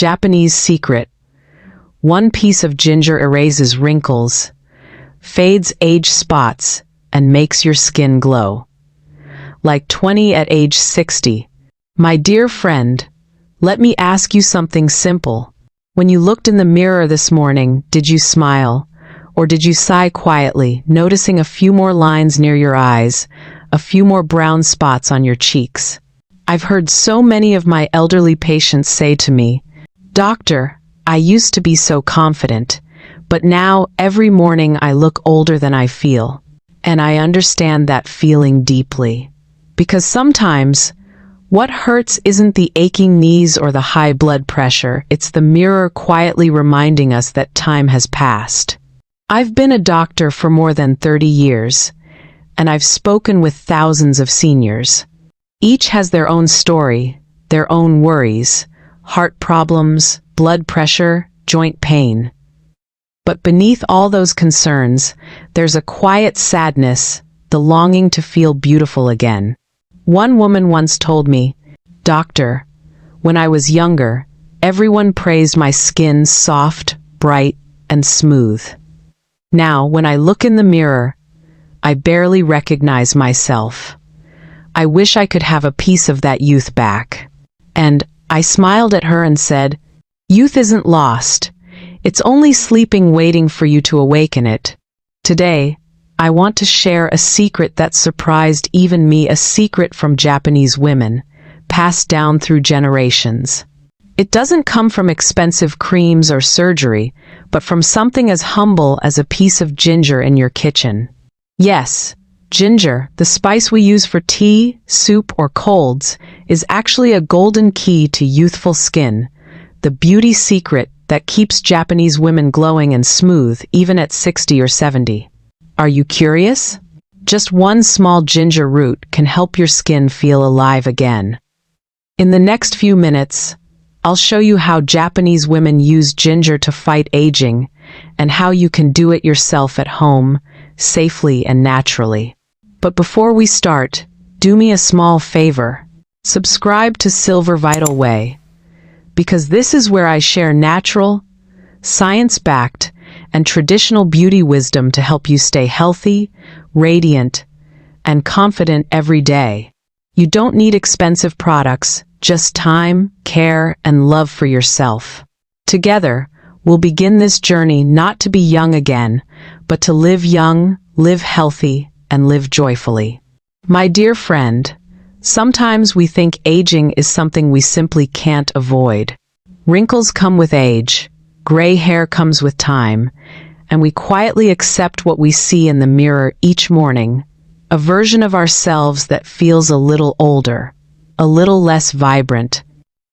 Japanese secret. One piece of ginger erases wrinkles, fades age spots, and makes your skin glow. Like 20 at age 60. My dear friend, let me ask you something simple. When you looked in the mirror this morning, did you smile? Or did you sigh quietly, noticing a few more lines near your eyes, a few more brown spots on your cheeks? I've heard so many of my elderly patients say to me, "Doctor, I used to be so confident, but now every morning I look older than I feel." And I understand that feeling deeply. Because sometimes, what hurts isn't the aching knees or the high blood pressure, it's the mirror quietly reminding us that time has passed. I've been a doctor for more than 30 years, and I've spoken with thousands of seniors. Each has their own story, their own worries, heart problems, blood pressure, joint pain. But beneath all those concerns, there's a quiet sadness, the longing to feel beautiful again. One woman once told me, "Doctor, when I was younger, everyone praised my skin soft, bright, and smooth. Now, when I look in the mirror, I barely recognize myself. I wish I could have a piece of that youth back." And I smiled at her and said, "Youth isn't lost. It's only sleeping waiting for you to awaken it." Today, I want to share a secret that surprised even me, a secret from Japanese women, passed down through generations. It doesn't come from expensive creams or surgery, but from something as humble as a piece of ginger in your kitchen. Yes, ginger, the spice we use for tea, soup, or colds, is actually a golden key to youthful skin, the beauty secret that keeps Japanese women glowing and smooth even at 60 or 70. Are you curious? Just one small ginger root can help your skin feel alive again. In the next few minutes, I'll show you how Japanese women use ginger to fight aging and how you can do it yourself at home, safely and naturally. But before we start, do me a small favor. Subscribe to Silver Vital Way, because this is where I share natural, science-backed, and traditional beauty wisdom to help you stay healthy, radiant, and confident every day. You don't need expensive products, just time, care, and love for yourself. Together, we'll begin this journey not to be young again, but to live young, live healthy, and live joyfully. My dear friend, sometimes we think aging is something we simply can't avoid. Wrinkles come with age, gray hair comes with time, and we quietly accept what we see in the mirror each morning, a version of ourselves that feels a little older, a little less vibrant.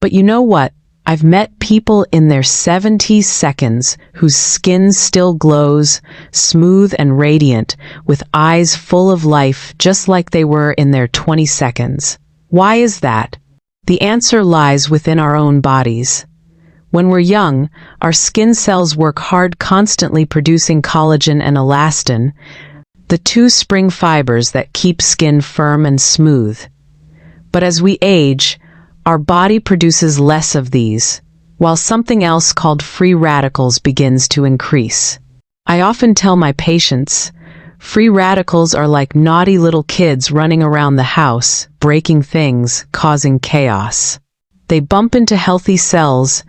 But you know what? I've met people in their 70s seconds whose skin still glows, smooth and radiant, with eyes full of life just like they were in their 20 seconds. Why is that? The answer lies within our own bodies. When we're young, our skin cells work hard, constantly producing collagen and elastin, the two spring fibers that keep skin firm and smooth. But as we age, our body produces less of these, while something else called free radicals begins to increase. I often tell my patients, free radicals are like naughty little kids running around the house, breaking things, causing chaos. They bump into healthy cells,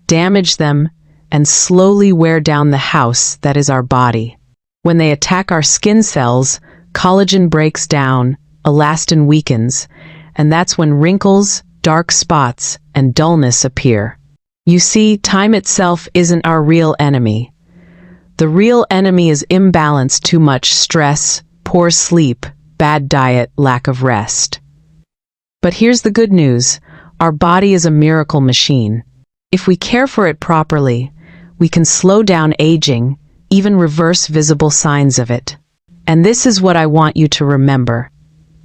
damage them, and slowly wear down the house that is our body. When they attack our skin cells, collagen breaks down, elastin weakens, and that's when wrinkles, dark spots, and dullness appear. You see, time itself isn't our real enemy. The real enemy is imbalance, too much stress, poor sleep, bad diet, lack of rest. But here's the good news. Our body is a miracle machine. If we care for it properly, we can slow down aging, even reverse visible signs of it. And this is what I want you to remember.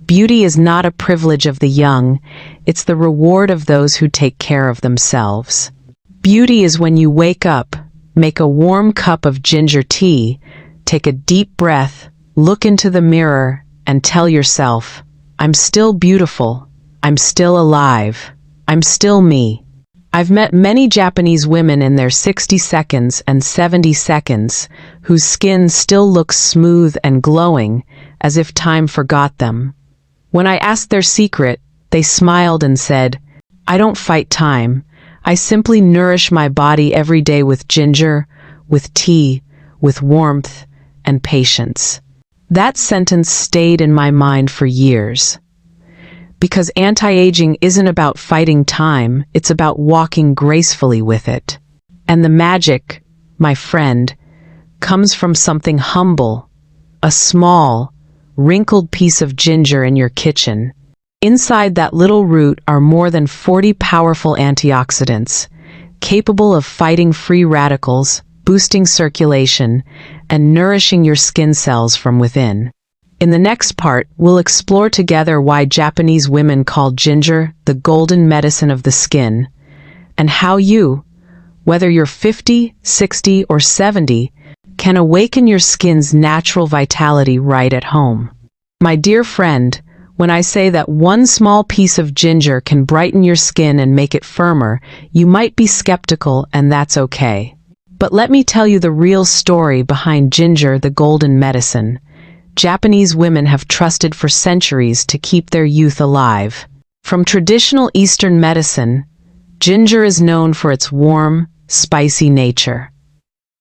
Beauty is not a privilege of the young, it's the reward of those who take care of themselves. Beauty is when you wake up, make a warm cup of ginger tea, take a deep breath, look into the mirror, and tell yourself, "I'm still beautiful, I'm still alive, I'm still me." I've met many Japanese women in their 60 seconds and 70 seconds whose skin still looks smooth and glowing as if time forgot them. When I asked their secret, they smiled and said, "I don't fight time. I simply nourish my body every day with ginger, with tea, with warmth, and patience." That sentence stayed in my mind for years. Because anti-aging isn't about fighting time, it's about walking gracefully with it. And the magic, my friend, comes from something humble, a small, wrinkled piece of ginger in your kitchen. Inside that little root are more than 40 powerful antioxidants, capable of fighting free radicals, boosting circulation, and nourishing your skin cells from within. In the next part, we'll explore together why Japanese women call ginger the golden medicine of the skin, and how you, whether you're 50, 60, or 70, can awaken your skin's natural vitality right at home. My dear friend, when I say that one small piece of ginger can brighten your skin and make it firmer, you might be skeptical, and that's okay. But let me tell you the real story behind ginger, the golden medicine. Japanese women have trusted for centuries to keep their youth alive. From traditional Eastern medicine, ginger is known for its warm, spicy nature.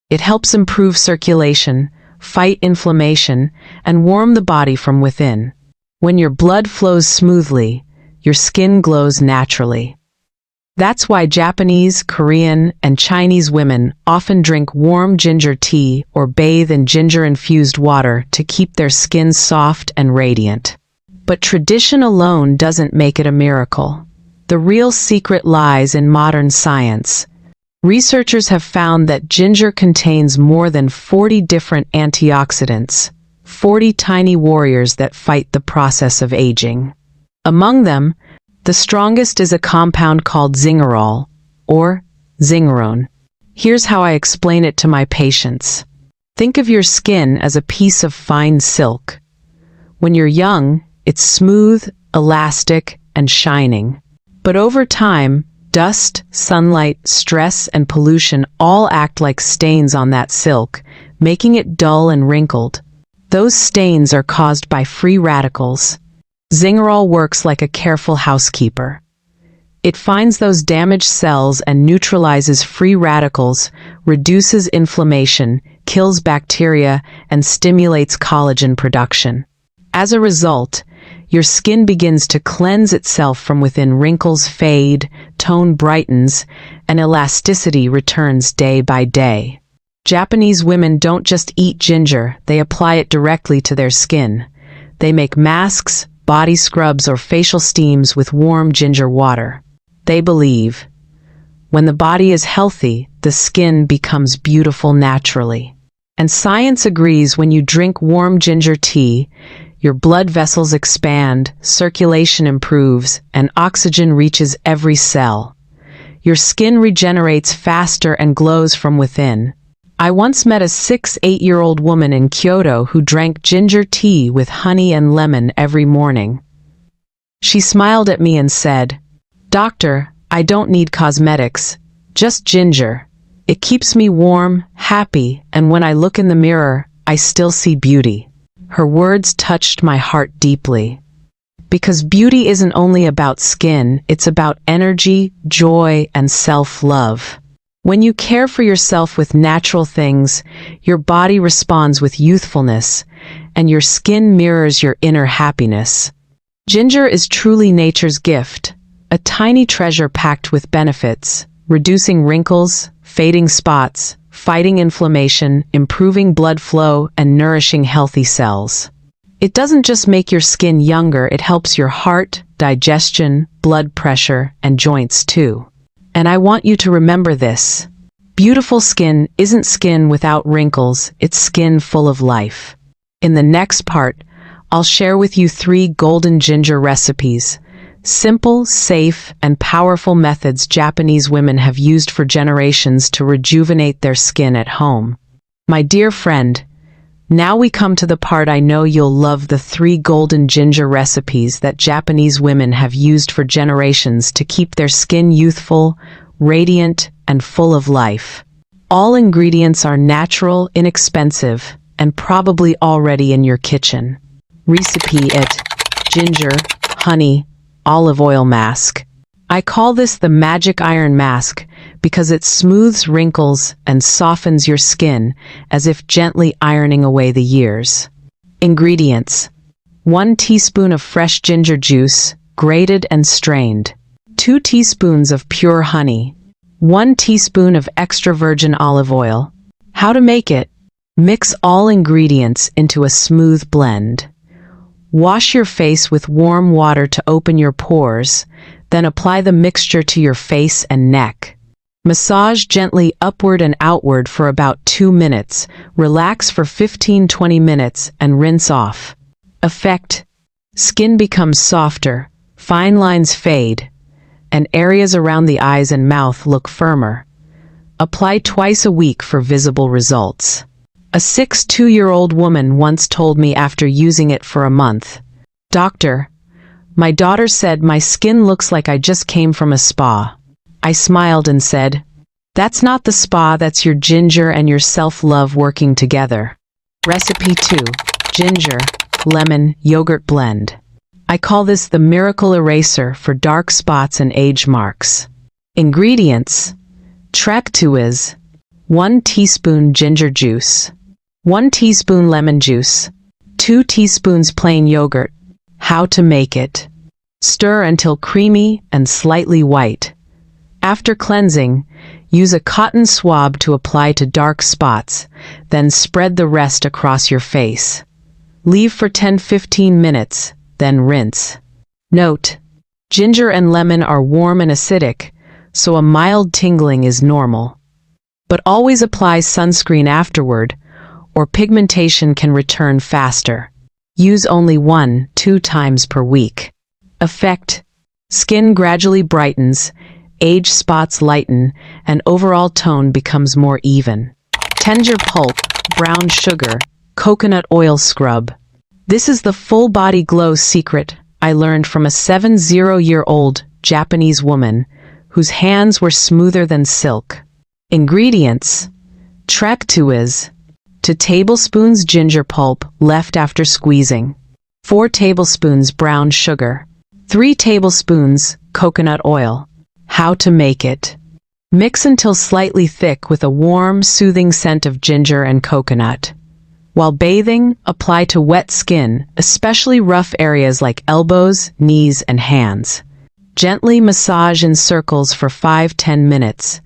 It helps improve circulation, fight inflammation, and warm the body from within. When your blood flows smoothly, your skin glows naturally. That's why Japanese, Korean, and Chinese women often drink warm ginger tea or bathe in ginger-infused water to keep their skin soft and radiant. But tradition alone doesn't make it a miracle. The real secret lies in modern science. Researchers have found that ginger contains more than 40 different antioxidants, 40 tiny warriors that fight the process of aging. Among them, the strongest is a compound called zingerol, or zingerone. Here's how I explain it to my patients. Think of your skin as a piece of fine silk. When you're young, it's smooth, elastic, and shining. But over time, dust, sunlight, stress, and pollution all act like stains on that silk, making it dull and wrinkled. Those stains are caused by free radicals. Zingerol works like a careful housekeeper. It finds those damaged cells and neutralizes free radicals, reduces inflammation, kills bacteria, and stimulates collagen production. As a result, your skin begins to cleanse itself from within. Wrinkles fade, tone brightens, and elasticity returns day by day. Japanese women don't just eat ginger, they apply it directly to their skin. They make masks, body scrubs, or facial steams with warm ginger water. They believe, when the body is healthy, the skin becomes beautiful naturally. And science agrees. When you drink warm ginger tea, your blood vessels expand, circulation improves, and oxygen reaches every cell. Your skin regenerates faster and glows from within. I once met a 6-8-year-old woman in Kyoto who drank ginger tea with honey and lemon every morning. She smiled at me and said, "Doctor, I don't need cosmetics, just ginger. It keeps me warm, happy, and when I look in the mirror, I still see beauty." Her words touched my heart deeply. Because beauty isn't only about skin, it's about energy, joy, and self-love. When you care for yourself with natural things, your body responds with youthfulness, and your skin mirrors your inner happiness. Ginger is truly nature's gift, a tiny treasure packed with benefits, reducing wrinkles, fading spots, fighting inflammation, improving blood flow, and nourishing healthy cells. It doesn't just make your skin younger, it helps your heart, digestion, blood pressure, and joints too. And I want you to remember this. Beautiful skin isn't skin without wrinkles, it's skin full of life. In the next part, I'll share with you 3 golden ginger recipes. Simple, safe, and powerful methods Japanese women have used for generations to rejuvenate their skin at home. My dear friend, now we come to the part I know you'll love: the 3 golden ginger recipes that Japanese women have used for generations to keep their skin youthful, radiant, and full of life. All ingredients are natural, inexpensive, and probably already in your kitchen. Recipe it: ginger, honey, olive oil mask. I call this the magic iron mask because it smooths wrinkles and softens your skin as if gently ironing away the years. Ingredients: 1 teaspoon of fresh ginger juice, grated and strained. 2 teaspoons of pure honey. 1 teaspoon of extra virgin olive oil. How to make it: mix all ingredients into a smooth blend. Wash your face with warm water to open your pores, then apply the mixture to your face and neck. Massage gently upward and outward for about 2 minutes, relax for 15-20 minutes, and rinse off. Effect: skin becomes softer, fine lines fade, and areas around the eyes and mouth look firmer. Apply twice a week for visible results. A 62-year-old woman once told me after using it for a month, "Doctor, my daughter said my skin looks like I just came from a spa." I smiled and said, "That's not the spa, that's your ginger and your self-love working together." Recipe 2: ginger, lemon, yogurt blend. I call this the miracle eraser for dark spots and age marks. Ingredients: Trek 2 is 1 teaspoon ginger juice, 1 teaspoon lemon juice, 2 teaspoons plain yogurt. How to make it: stir until creamy and slightly white. After cleansing, use a cotton swab to apply to dark spots, then spread the rest across your face. Leave for 10-15 minutes, then rinse. Note: ginger and lemon are warm and acidic, so a mild tingling is normal. But always apply sunscreen afterward, or pigmentation can return faster. Use only 1-2 times per week. Effect: skin gradually brightens, age spots lighten, and overall tone becomes more even. Ginger pulp, brown sugar, coconut oil scrub. This is the full body glow secret I learned from a 70-year-old Japanese woman whose hands were smoother than silk. Ingredients: Trek 2 is 2 tablespoons ginger pulp left after squeezing, 4 tablespoons brown sugar, 3 tablespoons coconut oil. How to make it: mix until slightly thick with a warm, soothing scent of ginger and coconut. While bathing, apply to wet skin, especially rough areas like elbows, knees, and hands. Gently massage in circles for 5-10 minutes,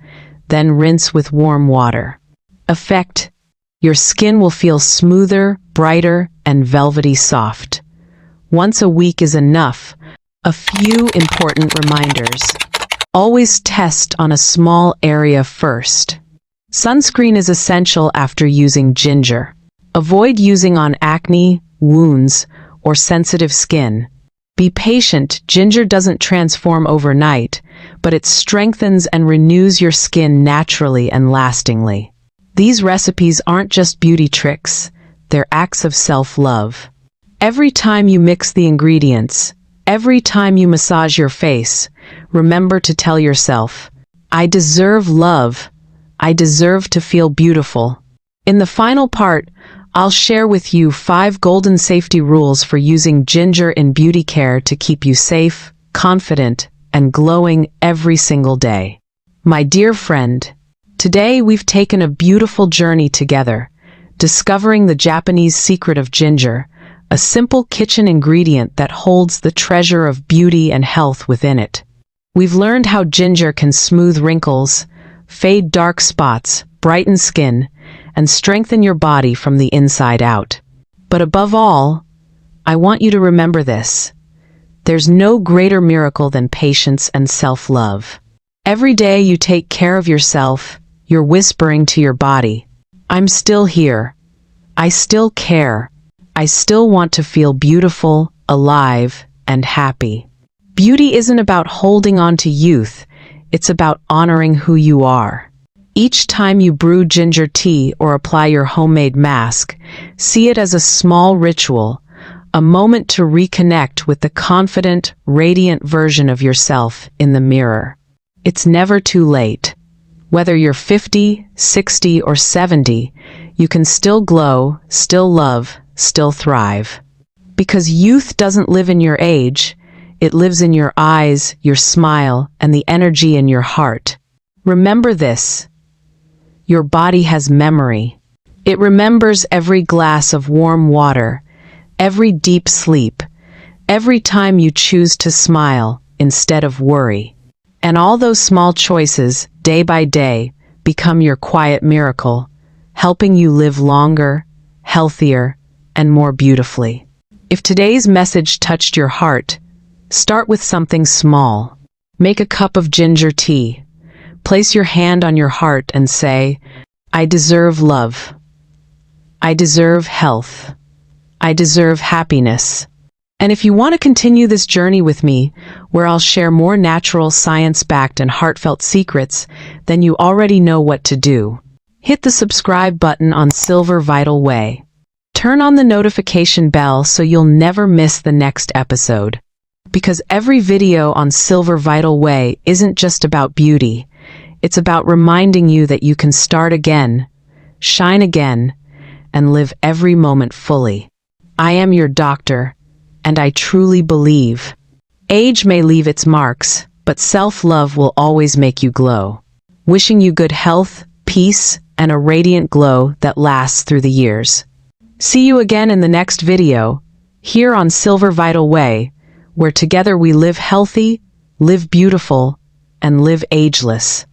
then rinse with warm water. Effect: your skin will feel smoother, brighter, and velvety soft. Once a week is enough. A few important reminders. Always test on a small area first. Sunscreen is essential after using ginger. Avoid using on acne, wounds, or sensitive skin. Be patient. Ginger doesn't transform overnight, but it strengthens and renews your skin naturally and lastingly. These recipes aren't just beauty tricks, they're acts of self-love. Every time you mix the ingredients, every time you massage your face, remember to tell yourself, "I deserve love. I deserve to feel beautiful." In the final part, I'll share with you 5 golden safety rules for using ginger in beauty care to keep you safe, confident, and glowing every single day. My dear friend, today we've taken a beautiful journey together, discovering the Japanese secret of ginger, a simple kitchen ingredient that holds the treasure of beauty and health within it. We've learned how ginger can smooth wrinkles, fade dark spots, brighten skin, and strengthen your body from the inside out. But above all, I want you to remember this: there's no greater miracle than patience and self-love. Every day you take care of yourself, you're whispering to your body, "I'm still here. I still care. I still want to feel beautiful, alive, and happy." Beauty isn't about holding on to youth, it's about honoring who you are. Each time you brew ginger tea or apply your homemade mask, see it as a small ritual, a moment to reconnect with the confident, radiant version of yourself in the mirror. It's never too late. Whether you're 50, 60, or 70, you can still glow, still love, still thrive. Because youth doesn't live in your age, it lives in your eyes, your smile, and the energy in your heart. Remember this. Your body has memory. It remembers every glass of warm water, every deep sleep, every time you choose to smile instead of worry. And all those small choices, day by day, become your quiet miracle, helping you live longer, healthier, and more beautifully. If today's message touched your heart, start with something small. Make a cup of ginger tea. Place your hand on your heart and say, I deserve love. I deserve health. I deserve happiness. And if you want to continue this journey with me, where I'll share more natural, science-backed, and heartfelt secrets, then you already know what to do. Hit the subscribe button on Silver Vital Way. Turn on the notification bell so you'll never miss the next episode. Because every video on Silver Vital Way isn't just about beauty. It's about reminding you that you can start again, shine again, and live every moment fully. I am your doctor, and I truly believe. Age may leave its marks, but self-love will always make you glow. Wishing you good health, peace, and a radiant glow that lasts through the years. See you again in the next video, here on Silver Vital Way, where together we live healthy, live beautiful, and live ageless.